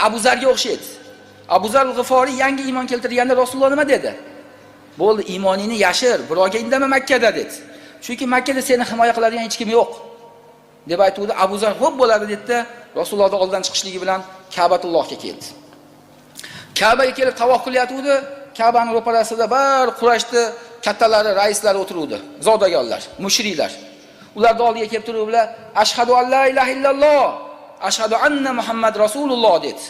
Abu Zarga o'xshaydi. Abu Zar al-G'iforiy yangi iymon keltirganda Rasululloh nima dedi? Bo'ldi, iymoningni yashir, birovga indama Makkada dedi. Chunki Makkada seni himoya qiladigan hech kim yo'q. deb aytuvdi. Abu Zar xo'p bo'ladi dedi. Rasulullohning oldidan chiqishligi bilan Ka'batullohga keldi. Ka'baga kelib tavof qilyotdi. Ka'baning ro'parasida bir Qurayshning kattalari, raislari o'tiruvdi. Zodagonlar, mushriklar. Ularning oldiga kelib turib bilan ashhadu an la ilaha illalloh, ashhadu anna Muhammad rasululloh dedi.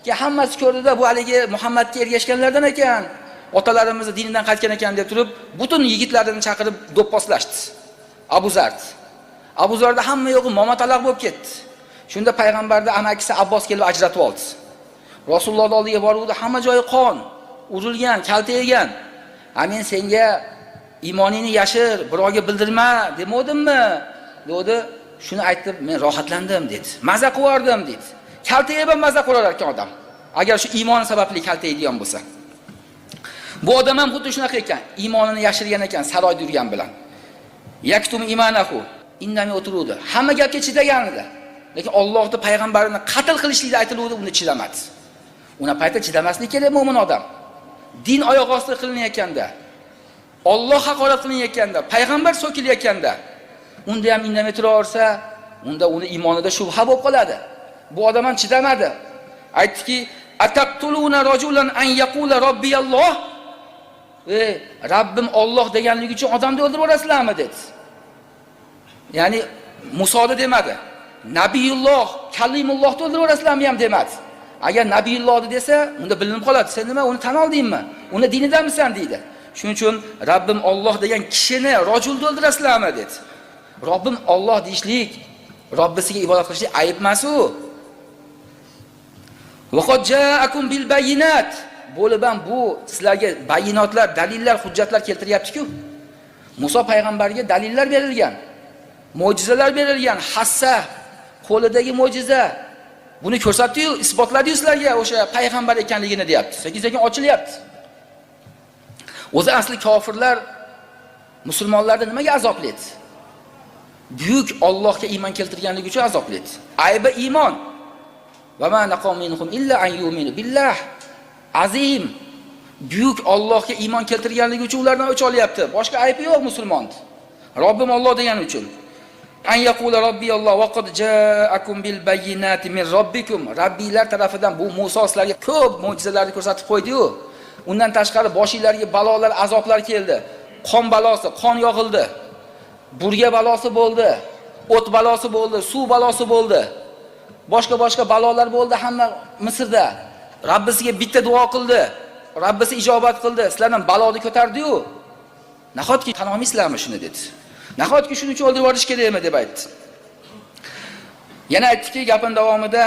Ki hammasi ko'rdida bu haligi Muhammadga ergashganlardan ekan, otalarimizni dinidan qaytgan ekan deb turib, butun yigitlarini chaqirib do'pposlashdi. Abu Zarda hamma yo'g'i momataloq bo'lib ketdi. Shunda payg'ambarning amakisi Abbos kelib ajratib oldi. Rasululloh oldiga boruvdi, hamma joyi qon, urilgan, kaltayegan. Men senga iymoningni yashir, birovga bildirma demadimmi? dedi. Shuni aytib, men rohatlandim dedi. Maza qilardim dedi. Kaltayib ham maza qilar ekan odam. Agar shu iymon sababli kaltaydigan bo'lsa. Bu odam ham xuddi shunaqa ekan, iymonini yashirgan ekan saroyda yurgan bilan. Yaktum imanahu, indamay o'tiruvdi. Hamma gapga chidagan edi. Lekin Allohning payg'ambarini qatl qilishlikda aytiluvdi, uni chidamadi. Una paytda chidamaslik kerak mo'min odam. Din oyoq osti qilinayotganda, Alloh haqorat qilinayotganda, payg'ambar so'kilayotganda, unda ham indamay turaversa, unda uni iymonida shubha bo'lib qoladi. Bu odam ham chidamadi. Aytdiki, ataqtuluna rajulan an yaqula robbiyalloh. Rabbim Alloh deganligi uchun odamni o'ldirib yuborasizlarmi dedi. Ya'ni Musoni demadi. Nabiyulloh, Kalimullohni o'ldirib yuborasizlarmi ham demadi. Agar Nabiyullohni desa, unda bilinib qoladi. Sen nima uni tan oldingmi? Uni dinidanmisan deydi. Shuning uchun Rabbim Alloh degan kishini rojulni o'ldirasizlarmi dedi. Robbim Alloh deyishlik, Robbisiga ibodat qilishlik ayib emas u. Va qad ja'akum bil bayinat. Bo'lib ham bu sizlarga bayinotlar, dalillar, hujjatlar keltiryapti-ku. Musa payg'ambarga dalillar berilgan. Mo'jizalar berilgan. Hassa qo'lidagi mo'jiza. Buni ko'rsatdi-yu, isbotladi-yu sizlarga o'sha payg'ambar ekanligini deyapti. Sekin-sekin ochilyapti. O'zi asli kofirlar musulmonlarni nimaga azoblaydi? Buyuk Allohga iymon keltirganligi uchun azoblaydi. Aybi iymon. Va ma naqam minhum illa an yu'minu billah. Azim. Buyuk Allohga iymon keltirganligi uchun ulardan o'ch olyapti. Boshqa aybi yo'q musulmonning. Robbim Alloh degani uchun. An yaqula robbiyalloh va qad ja'akum bil bayyinati min robbikum. Rabbiylar tarafidan bu Musa sizlarga ko'p mo'jizalarni ko'rsatib qo'ydi-yu. Undan tashqari boshingizlarga balolar, azoblar keldi. Qon balosi, qon yog'ildi. Burga balosi bo'ldi, o't balosi bo'ldi, suv balosi bo'ldi. Boshqa balolar bo'ldi hamma Misrda. Rabbisiga bitta duo qildi. Rabbisi ijobat qildi. Sizlardan baloni ko'tardi-yu. Nahotki tan olmaysizlarmi shuni dedi. Nahotki shuning uchun o'ldirib yuborish kerakmi deb aytdi. Yana aytdiki, gapin davomida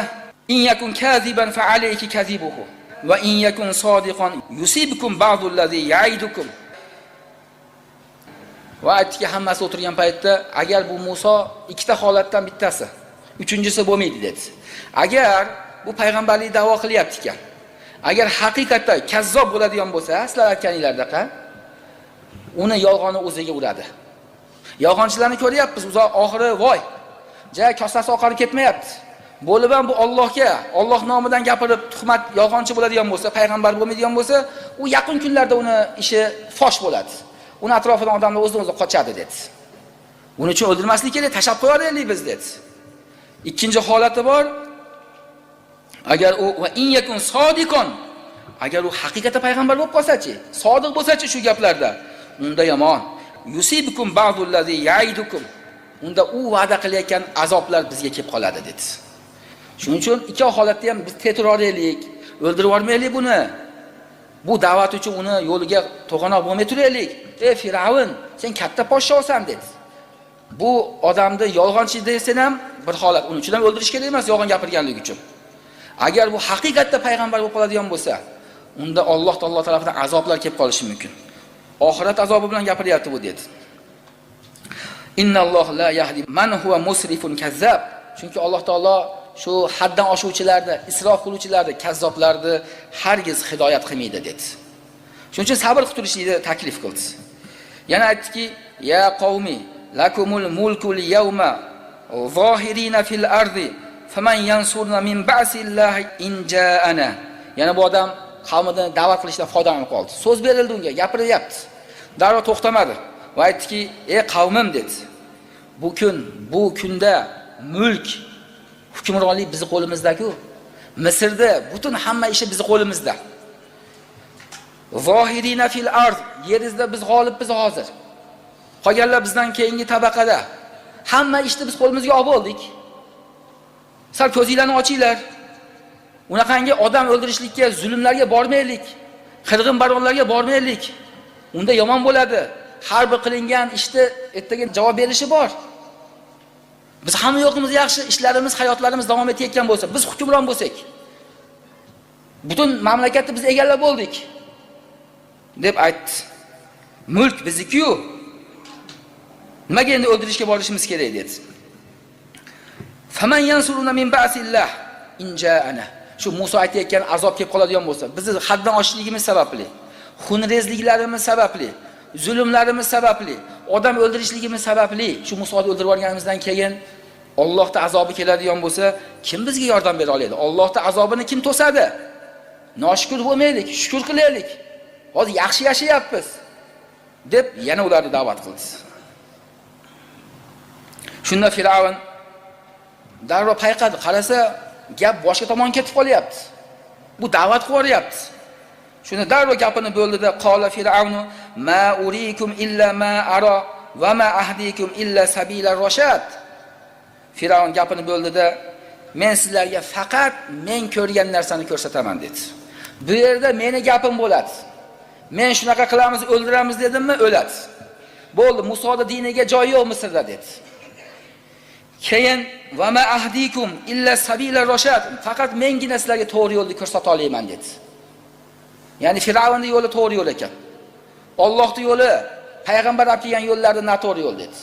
in yakun kaziban fa alayki kazibuhu va in yakun sodiqan yusibkum ba'du allazi ya'idukum. Va aytdiki, hammasi o'tirgan paytda agar bu Musa ikkita holatdan bittasi, uchinchisi bo'lmaydi dedi. Agar bu payg'ambarlik da'vo qilyapti ekan, agar haqiqatda kazzob bo'ladigan bo'lsa, sizlar aytganinglardaqa, uni yolg'oni o'ziga uradi. Yolg'onchilarni ko'ryapmiz, oxiri voy. Kosasi oqarib ketmayapti. Bo'lib ham bu Allohga, Alloh nomidan gapirib tuhmat yolg'onchi bo'ladigan bo'lsa, payg'ambar bo'lmaydigan bo'lsa, u yaqin kunlarda uni ishi fosh bo'ladi. Uni atrofidan odamlar o'z-o'ziga qochadi dedi. Buning uchun o'ldirmaslik kerak, tashab qo'yaylik biz dedi. Ikkinchi holati bor. Agar u va in yakun sodiqon, agar u haqiqatan payg'ambar bo'lib qolsa-chi, sodiq bo'lsa-chi shu gaplarda, unda yomon. Yusibukum ba'dullazi ya'idukum. Unda u va'da qilayotgan azoblar bizga kelib qoladi dedi. Shuning uchun ikki holatda ham biz tetrorlaylik, o'ldirib yubormaylik buni. Bu da'vat uchun uni yo'liga to'g'anoq bo'lmay turaylik. Firavun, sen katta podshosan dedi. Bu odamni yolg'onchi desen ham bir holat, uni uchun ham o'ldirish kerak emas, yolg'on gapirganligi uchun. Agar bu haqiqatda payg'ambar bo'lib qoladigan bo'lsa, unda Alloh taolo tarafidan azoblar kelib qolishi mumkin. Oxirat azobi bilan gapiryapti bu dedi. Innalloh la yahdi man huwa musrifun kazzab. Chunki Alloh taolo shu haddan oshuvchilarni, isrof qiluvchilarni, kazzoblarni hargiz hidoyat qilmaydi dedi. Shuning uchun sabr qilib turishni taklif qildi. Yana aytdiki, ya qavmi lakumul mulku al-yawma zohirina fil ardi faman yansurna min ba'sillahi in ja'ana. Yana bu odam qavmidan da'vat qilishdan foydalanib qoldi. So'z berildi unga, gapiryapti. Darrov to'xtamadi va aytdiki: "Ey qavmim" dedi. Bu kunda mulk, hukmronlik bizning qo'limizda-ku. Misrda butun hamma ishi bizning qo'limizda. Zohirina fil ard, yeringizda biz g'olibmiz hozir. Qolganlar bizdan keyingi tabaqada. Hamma ishni biz qo'limizga olib oldik. Sal ko'zinglarni ochinglar. Unaqangi odam o'ldirishlikka, zulmlarga bormaylik. Qirg'in baronlarga bormaylik. Unda yomon bo'ladi. Har bir qilingan ishni ertaga javob berishi bor. Biz hamma yo'qimiz yaxshi, ishlarimiz, hayotlarimiz davom etayotgan bo'lsa, biz hukmron bo'lsak, butun mamlakatni biz egallab bo'ldik deb aytdi. Mulk bizniki-ku. Nimaga endi o'ldirishga borishimiz kerak dedi. Faman yansuruna min ba'sillah in ja'ana. Shu Musa aytayotgan azob kelib qoladigan bo'lsa, bizni haddan oshishligimiz sababli, xunrezliklarimiz sababli, zulmlarimiz sababli, odam o'ldirishligimiz sababli, shu Musoni o'ldirib olganimizdan keyin Allohning azobi keladigan bo'lsa, kim bizga yordam bera oladi? Allohning azobini kim to'sadi? Noshukr bo'lmaylik, shukr qilaylik. Hozir yaxshi yashayapmiz deb yana ularni da'vat qildi. Shunda Firavun darrov payqadi, qarasa gap boshqa tomonga ketib qolyapti. Bu da'vat qilyapti. Shuni darrov gapini bo'ldida qola Firavunu ma urikum illa ma ara va ma ahdikum illa sabila rashad. Firavun gapini bo'ldida men sizlarga faqat men ko'rgan narsani ko'rsataman dedi. Bu yerda meni gapim bo'ladi. Men shunaqa qilamiz, o'ldiramiz dedimmi, o'ladi. Bo'ldi, Musoning diniga joyi yo'q Misrda dedi. Keyin va ma ahdikum illa sabila rashad. Faqat mengina sizlarga to'g'ri yo'lni ko'rsata olaman dedi. Ya'ni Firavunning yo'li to'g'ri yo'l ekan. Allohning yo'li, payg'ambar olib kelgan yo'llardan noto'g'ri yo'l dedi.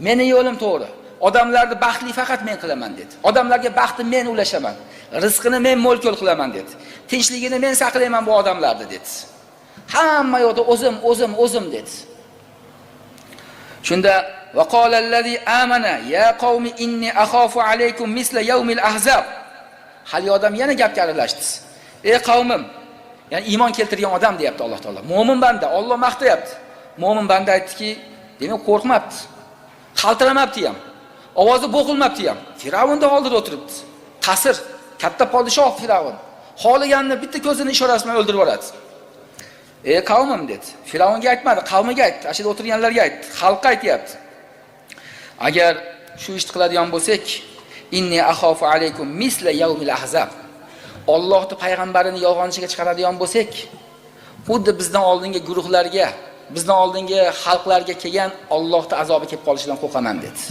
Meni yo'lim to'g'ri. Odamlarni baxtli faqat men qilaman dedi. Odamlarga baxtni men ulashaman. Rizqini men mo'l-ko'l qilaman dedi. Tinchligini men saqlayman bu odamlarni dedi. Hamma yo'lda o'zim dedi. Shunda va qala allazi amana ya qaumi inni akhafu alaykum misla yawmil ahzab. Hali odam yana gapga aralashdi. Ey qavmim, ya'ni iymon keltirgan odam deyapti Alloh taolo. Mo'min banda, Alloh maqtayapti. Mo'min banda aytdiki, demak qo'rqmabdi. Qaltiramabdi ham. Ovozi bo'g'ilmabdi ham. Firavunning oldida o'tiribdi. Ta'sir, katta podshoh Firavun. Xoliganni bitta ko'zini ishorasi bilan o'ldirib yuboradi. Ey qavmim dedi. Firavunga aytmadi, qavmiga aytdi. Ashida o'tirganlarga aytdi. Xalqqa aytayapti. Agar shu ishni qiladigan bo'lsak, inni akhafu alaykum misla yawmil ahzab. Allohning payg'ambarini yolg'onchiga chiqaradigan bo'lsak, xuddi bizdan oldingi guruhlarga, bizdan oldingi xalqlarga kelgan Allohning azobi kelib qolishidan qo'rqaman dedi.